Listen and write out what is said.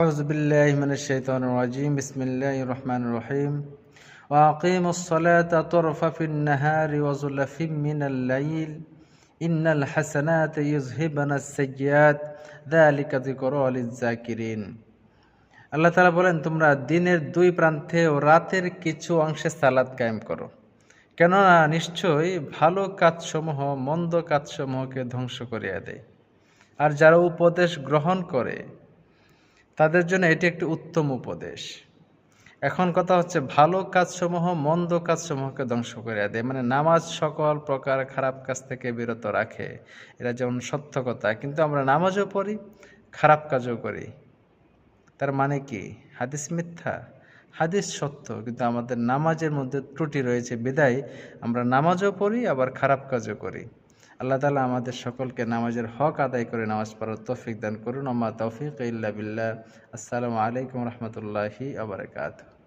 أعوذ بالله من الشيطان الرجيم بسم الله الرحمن الرحيم وأقيموا الصلاة طرفا النهار وزلفا من الليل إن الحسنات يذهبن السيئات ذلك ذكرى للذاكرين। আল্লাহ তাআলা বলেন, তোমরা দিনের দুই প্রান্তে ও রাতের কিছু অংশে সালাত কায়েম করো, কেননা নিশ্চয়ই ভালো কাজসমূহ মন্দ কাজসমূহকে ধ্বংস করিয়া দেয়, আর যারা উপদেশ গ্রহণ করে তাদের জন্য এটি একটি উত্তম উপদেশ। এখন কথা হচ্ছে, ভালো কাজসমূহ মন্দ কাজসমূহকে ধ্বংস করিয়া দেয়, মানে নামাজ সকল প্রকার খারাপ কাজ থেকে বিরত রাখে। এটা যেমন সত্য কথা, কিন্তু আমরা নামাজও পড়ি, খারাপ কাজও করি। তার মানে কি? হাদিস মিথ্যা? হাদিস সত্য, কিন্তু আমাদের নামাজের মধ্যে ত্রুটি রয়েছে, বিদায় আমরা নামাজও পড়ি আবার খারাপ কাজও করি। আল্লাহ তাআলা আমাদের সকলকে নামাজের হক আদায় করে নামাজ পড়ার তৌফিক দান করুন। ওমা তৌফিক ইল্লা বিল্লাহ। আসসালামু আলাইকুম রহমতুল্লাহি ওয়া বারাকাতুহু।